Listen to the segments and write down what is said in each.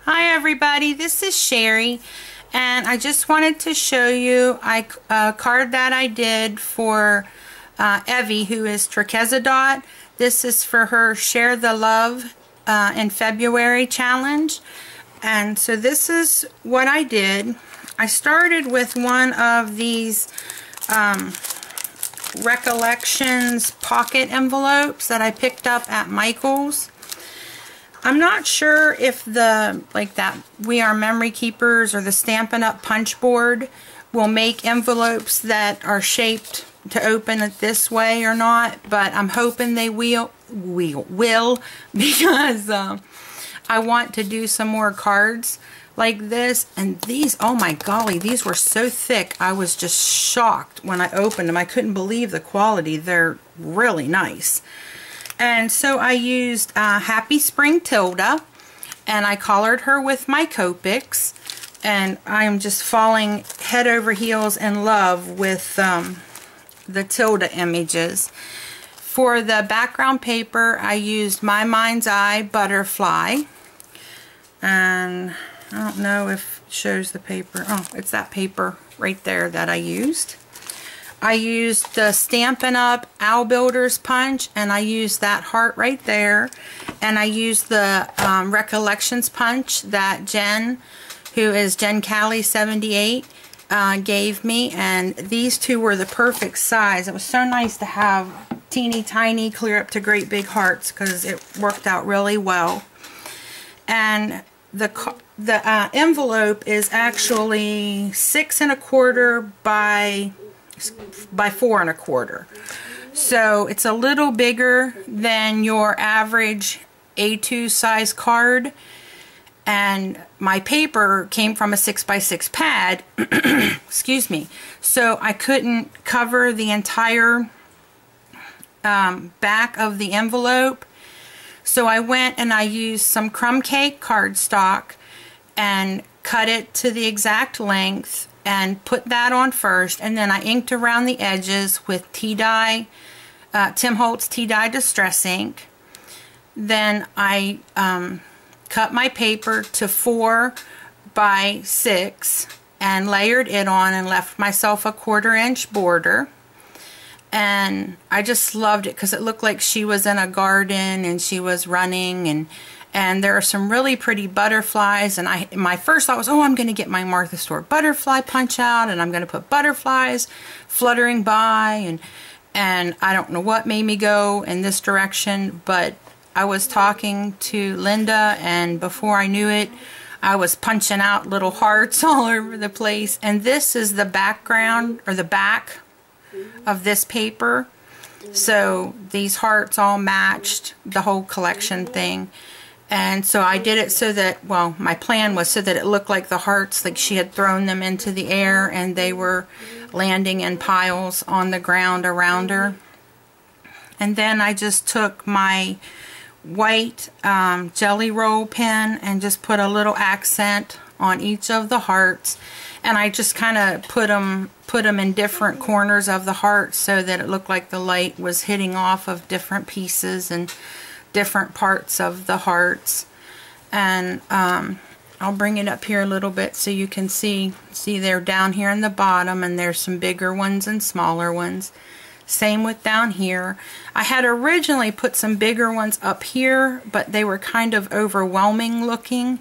Hi everybody, this is Sherry, and I just wanted to show you a card that I did for Evie, who is Triquezadot. This is for her Share the Love in February challenge. And so this is what I did. I started with one of these Recollections pocket envelopes that I picked up at Michael's. I'm not sure if the, like that We Are Memory Keepers or the Stampin' Up! Punch board will make envelopes that are shaped to open it this way or not, but I'm hoping they will because I want to do some more cards like this. And these, oh my golly, these were so thick. I was just shocked when I opened them. I couldn't believe the quality. They're really nice. And so I used Happy Spring Tilda, and I colored her with my Copics, and I'm just falling head over heels in love with the Tilda images. For the background paper, I used My Mind's Eye Butterfly, and I don't know if it shows the paper. Oh, it's that paper right there that I used. I used the Stampin' Up! Owl Builders punch, and I used that heart right there. And I used the Recollections punch that Jen, who is Jen Callie 78, gave me. And these two were the perfect size. It was so nice to have teeny tiny clear up to great big hearts because it worked out really well. And the envelope is actually 6 1/4 by 4 1/4, so it's a little bigger than your average A2 size card. And my paper came from a 6x6 pad excuse me, so I couldn't cover the entire back of the envelope. So I went and I used some crumb cake cardstock and cut it to the exact length and put that on first, and then I inked around the edges with tea-dye, Tim Holtz tea-dye distress ink. Then I cut my paper to 4 by 6 and layered it on and left myself a 1/4 inch border. And I just loved it because it looked like she was in a garden and she was running, and there are some really pretty butterflies. And my first thought was, oh, I'm going to get my Martha Stewart butterfly punch out, and I'm going to put butterflies fluttering by, and I don't know what made me go in this direction, but I was talking to Linda, and before I knew it, I was punching out little hearts all over the place. And this is the background, or the back of this paper. So these hearts all matched the whole collection thing. And so I did it so that, well, my plan was so that it looked like the hearts, like she had thrown them into the air and they were landing in piles on the ground around her. And then I just took my white jelly roll pen and just put a little accent on each of the hearts. And I just kind of put them in different corners of the heart so that it looked like the light was hitting off of different pieces and different parts of the hearts. And I'll bring it up here a little bit so you can see they're down here in the bottom, and there's some bigger ones and smaller ones. Same with down here. I had originally put some bigger ones up here, but they were kind of overwhelming looking,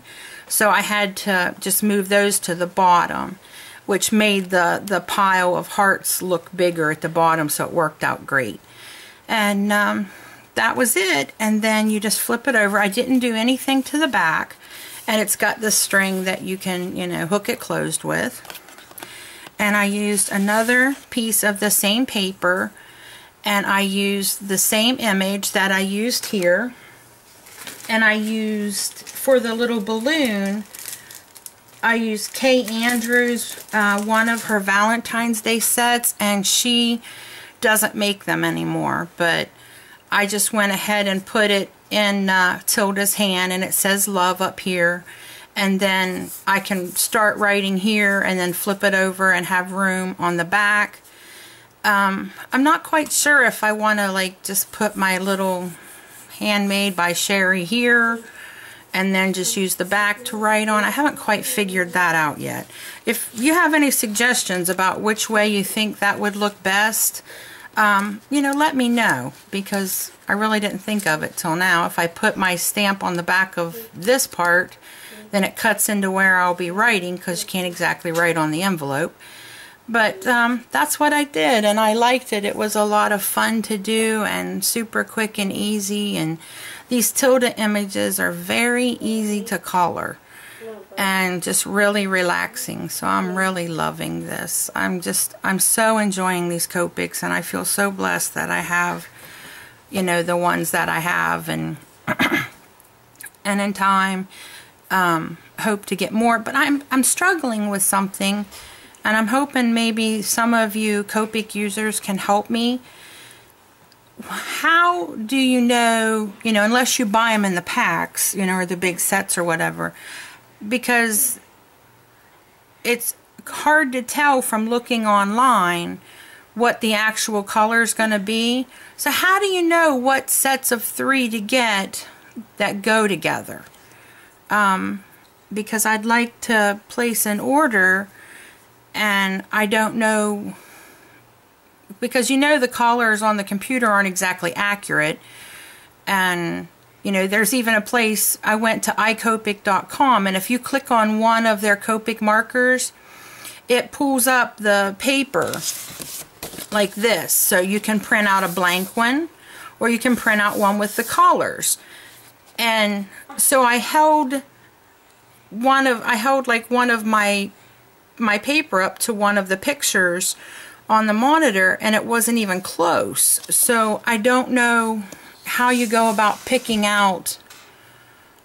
so I had to just move those to the bottom, which made the pile of hearts look bigger at the bottom, so it worked out great. And that was it. And then you just flip it over. I didn't do anything to the back, and it's got the string that you can, you know, hook it closed with. And I used another piece of the same paper, and I used the same image that I used here, and I used, for the little balloon, I used Kay Andrews, one of her Valentine's Day sets, and she doesn't make them anymore, but I just went ahead and put it in Tilda's hand, and it says love up here. And then I can start writing here and then flip it over and have room on the back. I'm not quite sure if I want to like just put my little Handmade by Sherry here and then just use the back to write on. I haven't quite figured that out yet. If you have any suggestions about which way you think that would look best, you know, let me know, because I really didn't think of it till now. If I put my stamp on the back of this part, then it cuts into where I'll be writing, because you can't exactly write on the envelope. But that's what I did, and I liked it. It was a lot of fun to do and super quick and easy, and these tilde images are very easy to color and just really relaxing. So I'm really loving this. I'm so enjoying these Copics, and I feel so blessed that I have, you know, the ones that I have, and and in time hope to get more. But I'm struggling with something, and I'm hoping maybe some of you Copic users can help me. How do you know, unless you buy them in the packs, or the big sets or whatever, because it's hard to tell from looking online what the actual color is going to be. So how do you know what sets of 3 to get that go together? Because I'd like to place an order, and I don't know, because the colors on the computer aren't exactly accurate. And there's even a place, I went to iCopic.com, and if you click on one of their Copic markers, it pulls up the paper like this, so you can print out a blank one, or you can print out one with the colors. And so I held one of my paper up to one of the pictures on the monitor, and it wasn't even close. So I don't know how you go about picking out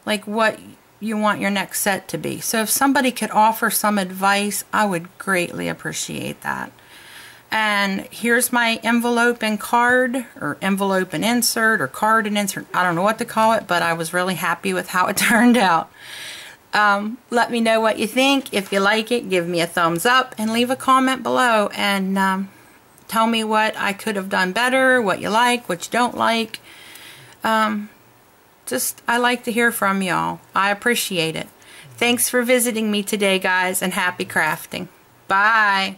like what you want your next set to be. So if somebody could offer some advice, I would greatly appreciate that. And here's my envelope and card, or envelope and insert, or card and insert. I don't know what to call it, but I was really happy with how it turned out. Let me know what you think. If you like it, give me a thumbs up and leave a comment below, and tell me what I could have done better, what you like, what you don't like. I like to hear from y'all. I appreciate it. Thanks for visiting me today, guys, and happy crafting. Bye.